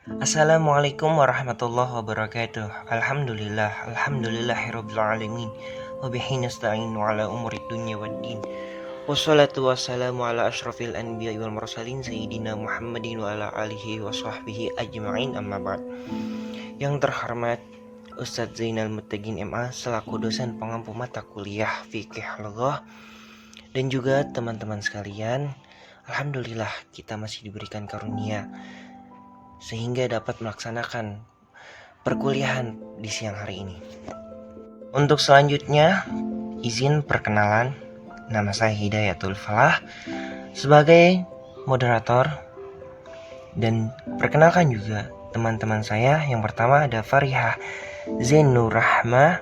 Assalamualaikum warahmatullahi wabarakatuh. Alhamdulillahirabbil alamin. Wa bihi nasta'inu ala umuri dunya waddin. Wassalatu wassalamu ala asyrafil anbiya'i wal mursalin sayyidina Muhammadin wa ala alihi wa sahbihi ajma'in, amma ba'd. Yang terhormat Ustadz Zainal Muttaqin MA selaku dosen pengampu mata kuliah Fikih Lughah, dan juga teman-teman sekalian, alhamdulillah kita masih diberikan karunia sehingga dapat melaksanakan perkuliahan di siang hari ini. Untuk selanjutnya, izin perkenalan. Nama saya Hidayatul Falah sebagai moderator, dan perkenalkan juga teman-teman saya. Yang pertama ada Farihah Zainur Rahma,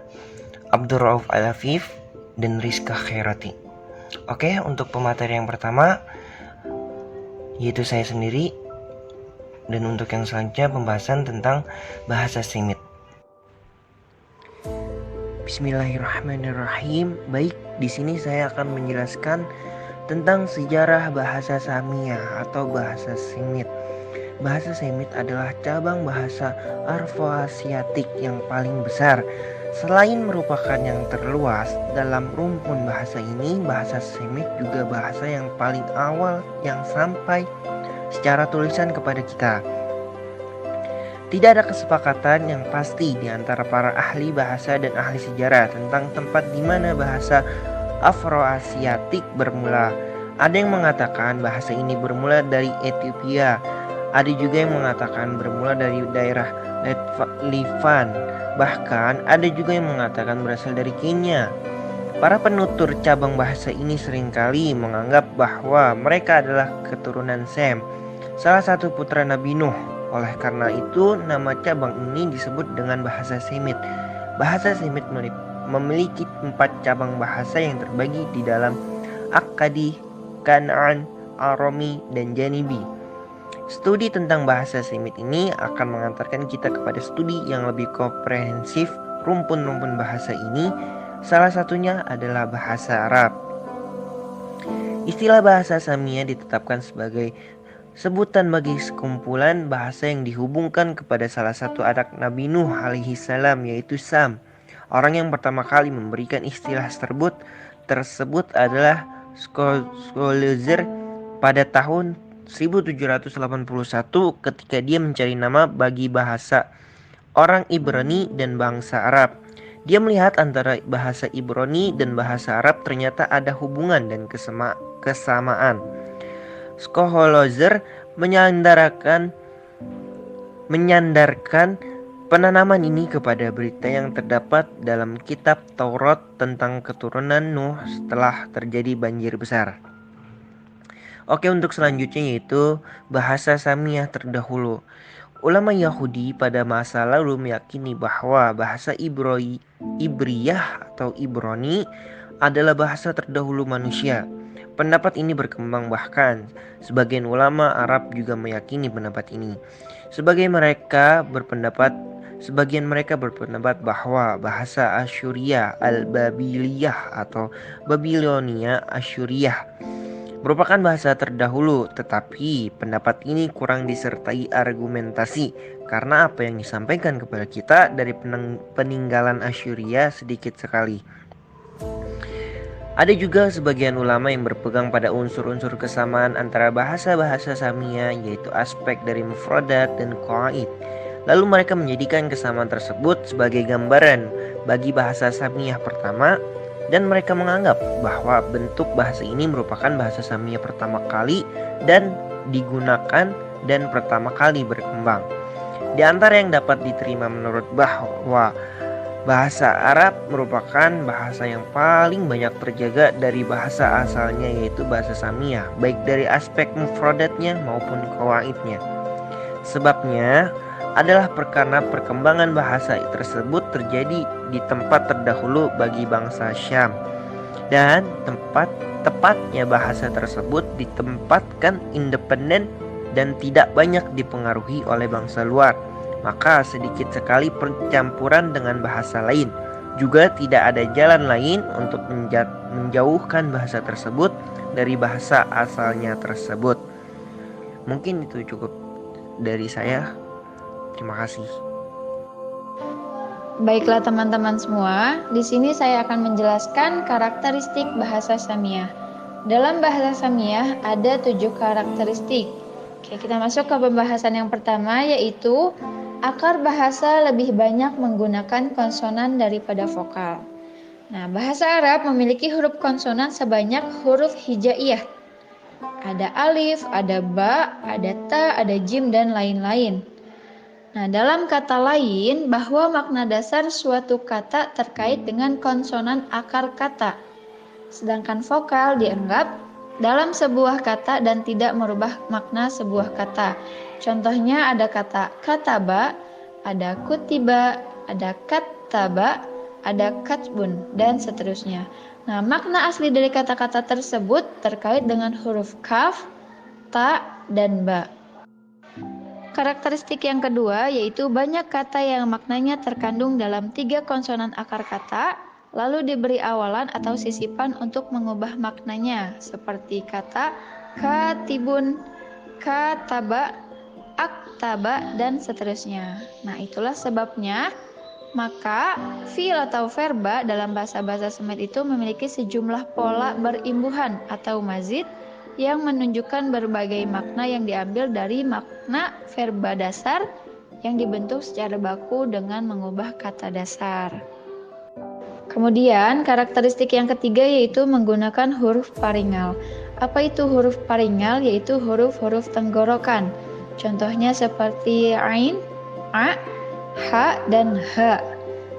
Abdurrauf Al-Afif, dan Rizka Khairati. Oke, untuk pemateri yang pertama yaitu saya sendiri. Dan untuk yang selanjutnya pembahasan tentang bahasa Semit. Bismillahirrahmanirrahim. Baik, di sini saya akan menjelaskan tentang sejarah bahasa Samiyah atau bahasa Semit. Bahasa Semit adalah cabang bahasa Afroasiatik yang paling besar. Selain merupakan yang terluas dalam rumpun bahasa ini, bahasa Semit juga bahasa yang paling awal yang sampai secara tulisan kepada kita. Tidak ada kesepakatan yang pasti di antara para ahli bahasa dan ahli sejarah tentang tempat di mana bahasa Afroasiatik bermula. Ada yang mengatakan bahasa ini bermula dari Ethiopia. Ada juga yang mengatakan bermula dari daerah Livan. Bahkan ada juga yang mengatakan berasal dari Kenya. Para penutur cabang bahasa ini seringkali menganggap bahwa mereka adalah keturunan Sem, salah satu putra Nabi Nuh. Oleh karena itu, nama cabang ini disebut dengan bahasa Semit. Bahasa Semit memiliki 4 cabang bahasa yang terbagi di dalam Akkadi, Kanaan, Aromi, dan Janibi. Studi tentang bahasa Semit ini akan mengantarkan kita kepada studi yang lebih komprehensif rumpun-rumpun bahasa ini. Salah satunya adalah bahasa Arab. Istilah bahasa Samiyah ditetapkan sebagai sebutan bagi sekumpulan bahasa yang dihubungkan kepada salah satu anak Nabi Nuh alaihi salam, yaitu Sam. Orang yang pertama kali memberikan istilah tersebut adalah Scholzer pada tahun 1781 ketika dia mencari nama bagi bahasa orang Ibrani dan bangsa Arab. Dia melihat antara bahasa Ibrani dan bahasa Arab ternyata ada hubungan dan kesamaan. Scholzer menyandarkan penanaman ini kepada berita yang terdapat dalam kitab Taurat tentang keturunan Nuh setelah terjadi banjir besar. Oke, untuk selanjutnya yaitu bahasa Samiyah terdahulu. Ulama Yahudi pada masa lalu meyakini bahwa bahasa Ibriyah atau Ibrani adalah bahasa terdahulu manusia. Pendapat ini berkembang, bahkan sebagian ulama Arab juga meyakini pendapat ini. Sebagian mereka berpendapat bahwa bahasa Asyuriyah Al-Babiliyah atau Babilonia Asyuriyah merupakan bahasa terdahulu, tetapi pendapat ini kurang disertai argumentasi karena apa yang disampaikan kepada kita dari peninggalan Asyuria sedikit sekali. Ada juga sebagian ulama yang berpegang pada unsur-unsur kesamaan antara bahasa-bahasa Samiyah, yaitu aspek dari mufradat dan qawaid. Lalu mereka menjadikan kesamaan tersebut sebagai gambaran bagi bahasa Samiyah pertama, dan mereka menganggap bahwa bentuk bahasa ini merupakan bahasa Samiyah pertama kali dan digunakan dan pertama kali berkembang. Di antara yang dapat diterima menurut bahwa bahasa Arab merupakan bahasa yang paling banyak terjaga dari bahasa asalnya, yaitu bahasa Samiyah, baik dari aspek mufradatnya maupun qawaidnya. Sebabnya adalah karena perkembangan bahasa tersebut terjadi di tempat terdahulu bagi bangsa Syam, dan tepatnya bahasa tersebut ditempatkan independen dan tidak banyak dipengaruhi oleh bangsa luar. Maka sedikit sekali percampuran dengan bahasa lain. Juga tidak ada jalan lain untuk menjauhkan bahasa tersebut dari bahasa asalnya tersebut. Mungkin itu cukup dari saya. Terima kasih. Baiklah teman-teman semua, di sini saya akan menjelaskan karakteristik bahasa Samiah. Dalam bahasa Samiah ada 7 karakteristik. Oke, kita masuk ke pembahasan yang pertama, yaitu akar bahasa lebih banyak menggunakan konsonan daripada vokal. Nah, bahasa Arab memiliki huruf konsonan sebanyak huruf hijaiyah. Ada alif, ada ba, ada ta, ada jim, dan lain-lain. Nah, dalam kata lain, bahwa makna dasar suatu kata terkait dengan konsonan akar kata. Sedangkan vokal dianggap dalam sebuah kata dan tidak merubah makna sebuah kata. Contohnya ada kata kataba, ada kutiba, ada kataba, ada katbun, dan seterusnya. Nah, makna asli dari kata-kata tersebut terkait dengan huruf kaf, ta, dan ba. Karakteristik yang kedua yaitu banyak kata yang maknanya terkandung dalam 3 konsonan akar kata, lalu diberi awalan atau sisipan untuk mengubah maknanya, seperti kata katibun, kataba, aktaba, dan seterusnya. Nah, itulah sebabnya maka fiil atau verba dalam bahasa-bahasa Semit itu memiliki sejumlah pola berimbuhan atau mazid yang menunjukkan berbagai makna yang diambil dari makna verba dasar yang dibentuk secara baku dengan mengubah kata dasar. Kemudian karakteristik yang ketiga yaitu menggunakan huruf paringal. Apa itu huruf paringal? Yaitu huruf-huruf tenggorokan. Contohnya seperti ain, a, ha, dan ha,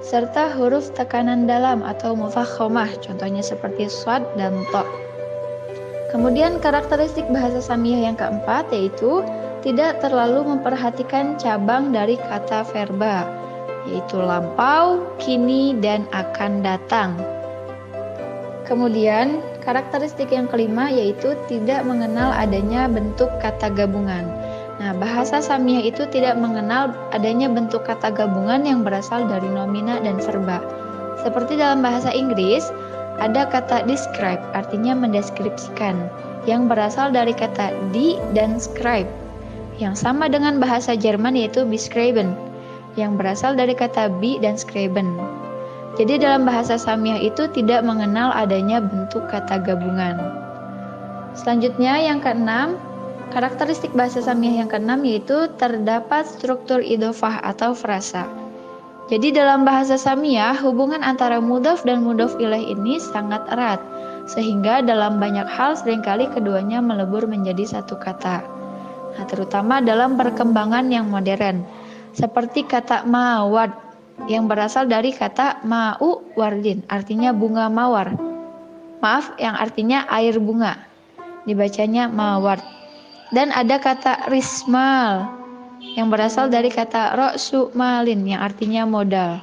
serta huruf tekanan dalam atau mufakhamah, contohnya seperti shad dan ta. Kemudian karakteristik bahasa Samiah yang keempat yaitu tidak terlalu memperhatikan cabang dari kata verba, yaitu lampau, kini, dan akan datang. Kemudian karakteristik yang kelima yaitu tidak mengenal adanya bentuk kata gabungan. Nah, bahasa Samiah itu tidak mengenal adanya bentuk kata gabungan yang berasal dari nomina dan verba. Seperti dalam bahasa Inggris, ada kata describe, artinya mendeskripsikan, yang berasal dari kata die dan scribe. Yang sama dengan bahasa Jerman yaitu beschreiben, yang berasal dari kata be dan schreiben. Jadi dalam bahasa Samiah itu tidak mengenal adanya bentuk kata gabungan. Selanjutnya yang keenam, karakteristik bahasa Samiah yang keenam yaitu terdapat struktur idhofah atau frasa. Jadi dalam bahasa Samiah, hubungan antara mudhof dan mudhof ilaih ini sangat erat, sehingga dalam banyak hal seringkali keduanya melebur menjadi satu kata. Nah, terutama dalam perkembangan yang modern, seperti kata mawar yang berasal dari kata ma'u wardin, artinya bunga mawar. Maaf, yang artinya air bunga. Dibacanya mawar. Dan ada kata rismal yang berasal dari kata roksu malin yang artinya modal.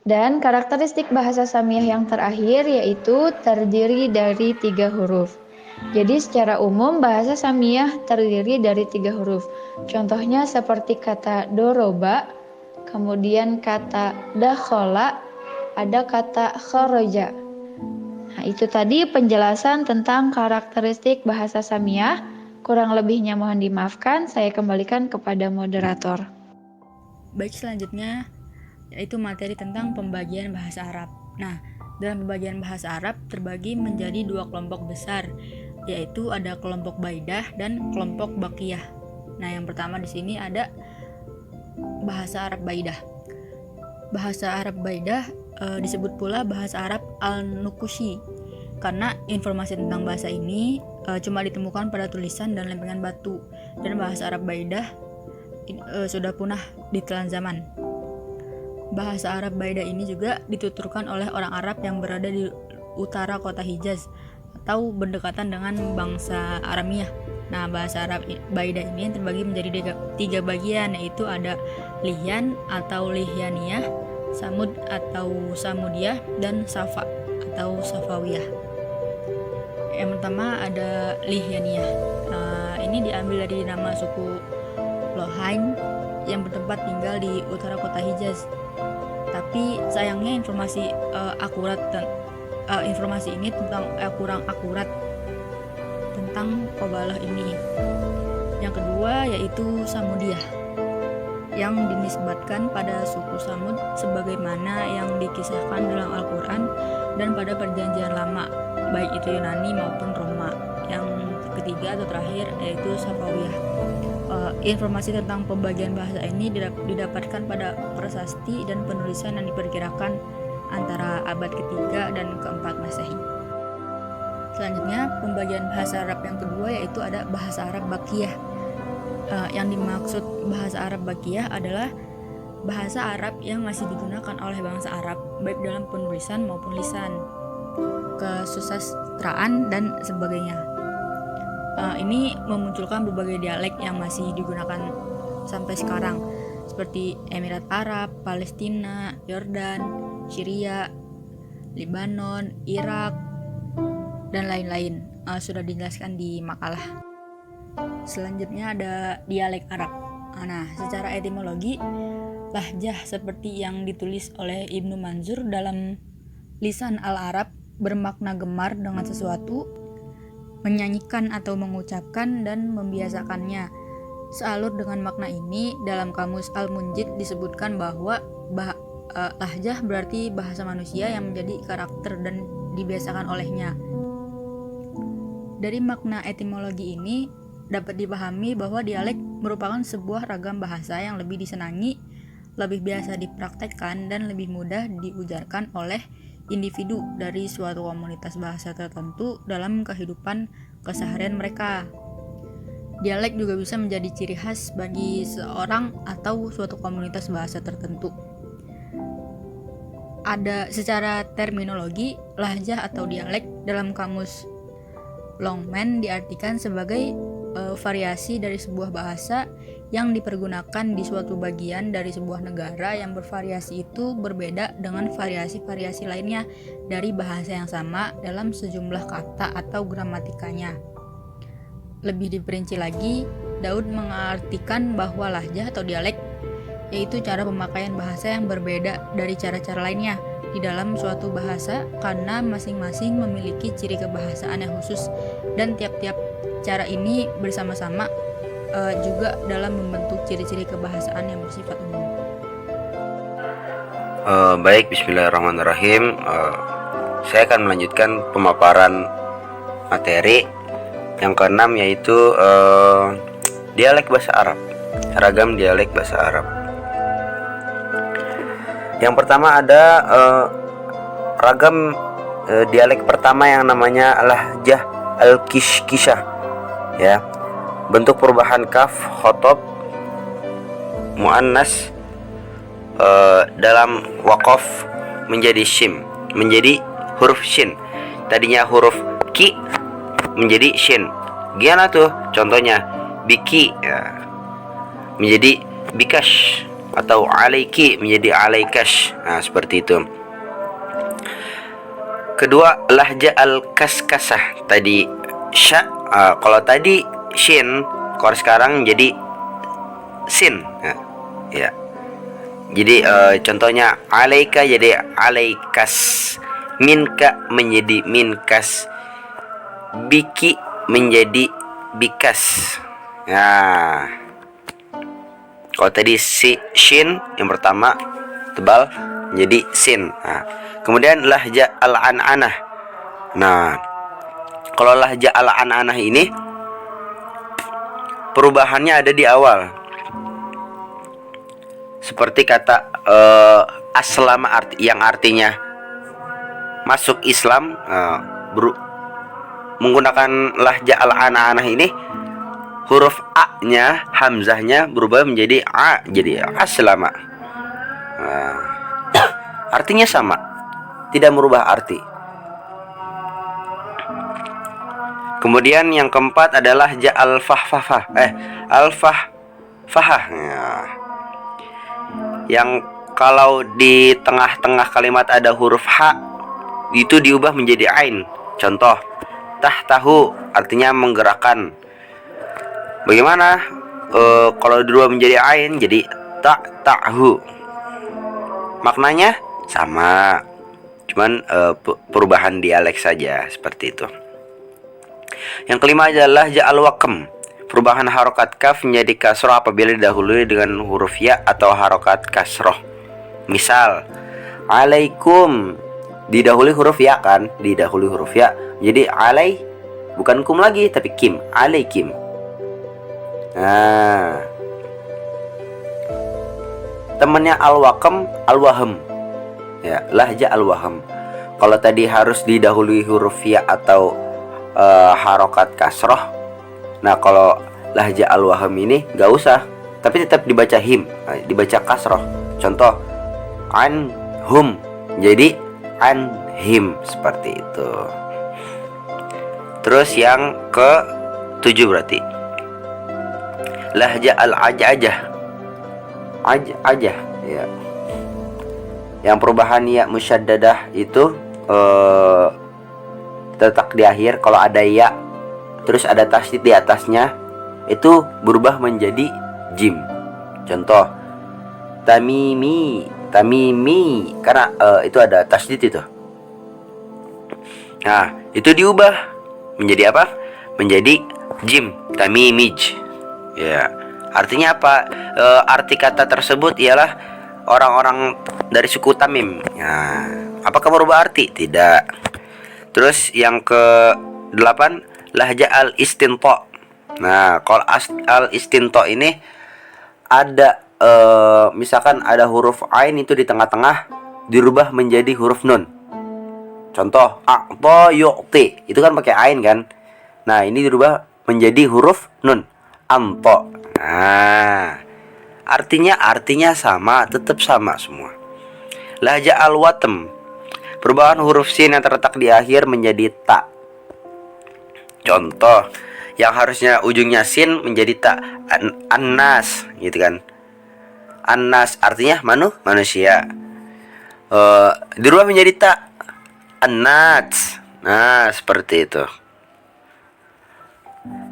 Dan karakteristik bahasa Samiah yang terakhir yaitu terdiri dari 3 huruf. Jadi secara umum bahasa Samiah terdiri dari 3 huruf. Contohnya seperti kata doroba, kemudian kata dakhola, ada kata kharaja. Nah, itu tadi penjelasan tentang karakteristik bahasa Samiah. Kurang lebihnya mohon dimaafkan, saya kembalikan kepada moderator. Baik, selanjutnya yaitu materi tentang pembagian bahasa Arab. Nah, dalam pembagian bahasa Arab terbagi menjadi 2 kelompok besar, yaitu ada kelompok baidah dan kelompok bakiyah. Nah, yang pertama di sini ada bahasa Arab baidah. Bahasa Arab baidah disebut pula bahasa Arab al-Nukushi karena informasi tentang bahasa ini cuma ditemukan pada tulisan dan lempengan batu, dan bahasa Arab baidah sudah punah di telan zaman. Bahasa Arab baidah ini juga dituturkan oleh orang Arab yang berada di utara kota Hijaz atau berdekatan dengan bangsa Aramiyah. Nah, bahasa Arab baidah ini terbagi menjadi 3 bagian, yaitu ada Lihyan atau Lihyaniyah, Samud atau Samudiyah, dan Safa atau Safawiyah. Yang pertama ada Lihyaniyah. Ini diambil dari nama suku Lohain yang bertempat tinggal di utara kota Hijaz. Tapi sayangnya informasi informasi ini kurang akurat tentang Qabalah ini. Yang kedua yaitu Samudiyah, yang dinisbatkan pada suku Samud sebagaimana yang dikisahkan dalam Al-Quran dan pada perjanjian lama, baik itu Yunani maupun Roma. Yang ketiga atau terakhir yaitu Safawiyah. Informasi tentang pembagian bahasa ini didapatkan pada prasasti dan penulisan yang diperkirakan antara abad ketiga dan keempat Masehi. Selanjutnya, pembagian bahasa Arab yang kedua yaitu ada bahasa Arab Bakiyah. Yang dimaksud bahasa Arab Bakiyah adalah bahasa Arab yang masih digunakan oleh bangsa Arab baik dalam penulisan maupun lisan, kesusastraan dan sebagainya. Ini memunculkan berbagai dialek yang masih digunakan sampai sekarang, seperti Emirat Arab, Palestina, Yordan, Syria, Lebanon, Irak, dan lain-lain. Sudah dijelaskan di makalah. Selanjutnya ada dialek Arab. Nah, secara etimologi, lahjah seperti yang ditulis oleh Ibnu Manzur dalam Lisan Al-Arab bermakna gemar dengan sesuatu, menyanyikan atau mengucapkan dan membiasakannya. Sealur dengan makna ini, dalam kamus Al-Munjid disebutkan bahwa lahjah berarti bahasa manusia yang menjadi karakter dan dibiasakan olehnya. Dari makna etimologi ini dapat dipahami bahwa dialek merupakan sebuah ragam bahasa yang lebih disenangi, lebih biasa dipraktekkan, dan lebih mudah diujarkan oleh individu dari suatu komunitas bahasa tertentu dalam kehidupan keseharian mereka. Dialek juga bisa menjadi ciri khas bagi seorang atau suatu komunitas bahasa tertentu. Ada secara terminologi, lahjah atau dialek dalam kamus Longman diartikan sebagai variasi dari sebuah bahasa yang dipergunakan di suatu bagian dari sebuah negara yang bervariasi itu berbeda dengan variasi-variasi lainnya dari bahasa yang sama dalam sejumlah kata atau gramatikanya. Lebih diperinci lagi, Daud mengartikan bahwa lahjah atau dialek yaitu cara pemakaian bahasa yang berbeda dari cara-cara lainnya di dalam suatu bahasa karena masing-masing memiliki ciri kebahasaan yang khusus, dan tiap-tiap cara ini bersama-sama juga dalam membentuk ciri-ciri kebahasaan yang bersifat umum. Baik, bismillahirrahmanirrahim. Saya akan melanjutkan pemaparan materi yang keenam, yaitu dialek bahasa Arab, ragam dialek bahasa Arab. Yang pertama ada ragam dialek pertama yang namanya lahjah al-Kishkishah, ya. Bentuk perubahan kaf khotob muannas dalam waqaf menjadi shim, menjadi huruf shin. Tadinya huruf ki menjadi shin. Gimana tuh? Contohnya biki, ya, menjadi bikash, atau alaiki menjadi alaikash. Nah, seperti itu. Kedua, lahja al-kaskasah. Tadi sya, kalau tadi shin, kalau sekarang jadi sin, ya. Jadi contohnya alaika jadi alaikas, minka menjadi minkas, biki menjadi bikas. Nah, kalau tadi si shin yang pertama tebal jadi sin. Nah, kemudian lahja al-an'anah. Nah, kalau lahja al-an'anah ini perubahannya ada di awal, seperti kata aslama yang artinya masuk Islam, menggunakan lahja al-an'anah ini, huruf a-nya, hamzahnya berubah menjadi a, jadi aslama. Artinya sama, tidak merubah arti. Kemudian yang keempat adalah ja al-fahfafah, al-fahfahah, ya. Yang kalau di tengah-tengah kalimat ada huruf ha, itu diubah menjadi ain. Contoh, tahtahu artinya menggerakkan. Bagaimana kalau dirubah menjadi ain jadi ta'tahu? Maknanya sama, cuman perubahan dialek saja, seperti itu. Yang kelima adalah ja'al waqam, Perubahan harokat kaf menjadi kasroh apabila didahului dengan huruf ya atau harokat kasroh. Misal, alaikum didahului huruf ya kan, didahului huruf ya. Jadi alai bukan kum lagi tapi kim, alaikim. Nah, temannya al-waqam, al-waham. Ya, lahja al-waham. Kalau tadi harus didahului huruf ya atau harokat kasroh. Nah, kalau lahja al-waham ini gak usah, tapi tetap dibaca him, dibaca kasroh. Contoh, anhum jadi anhim, seperti itu. Terus yang ke-7 berarti lahja al-ajajah, ajah ya. Yang perubahan ya musyaddadah itu terletak di akhir. Kalau ada ya terus ada tasydid di atasnya, itu berubah menjadi jim. Contoh, tamimi, tamimi, karena itu ada tasydid itu. Nah, itu diubah menjadi apa? Menjadi jim, tamimij. Ya, artinya apa? Arti kata tersebut ialah orang-orang dari suku Tamim. Ya, apakah berubah arti? Tidak. Terus yang ke-8 lahja al-istinto. Nah, kalau al-istinto ini ada misalkan ada huruf ain itu di tengah-tengah dirubah menjadi huruf nun. Contoh, a'ta yu'ti. Itu kan pakai ain kan? Nah, ini dirubah menjadi huruf nun. Anto. Nah, artinya sama, tetap sama semua. Lahja al-watem. Perubahan huruf sin yang terletak di akhir menjadi ta. Contoh, yang harusnya ujungnya sin menjadi ta, annas, gitu kan. Annas artinya manusia. Dirubah menjadi ta, annats. Nah, seperti itu.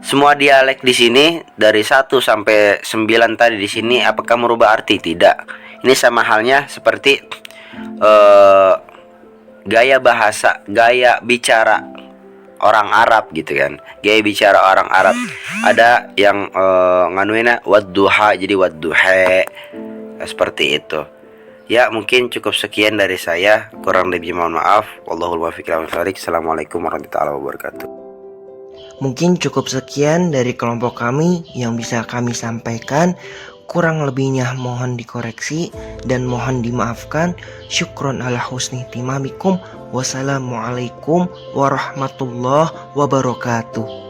Semua dialek di sini dari 1 sampai 9 tadi di sini apakah merubah arti? Tidak. Ini sama halnya seperti gaya bahasa, gaya bicara orang Arab gitu kan. Gaya bicara orang Arab. Ada yang nganuina wadduha jadi wadduha. Seperti itu. Ya, mungkin cukup sekian dari saya. Kurang lebih mohon maaf. Wallahul muwaffiq ila aqwamit thoriq. Assalamualaikum warahmatullahi wabarakatuh. Mungkin cukup sekian dari kelompok kami yang bisa kami sampaikan. Kurang lebihnya mohon dikoreksi dan mohon dimaafkan. Syukron ala husni timamikum. Wassalamualaikum warahmatullahi wabarakatuh.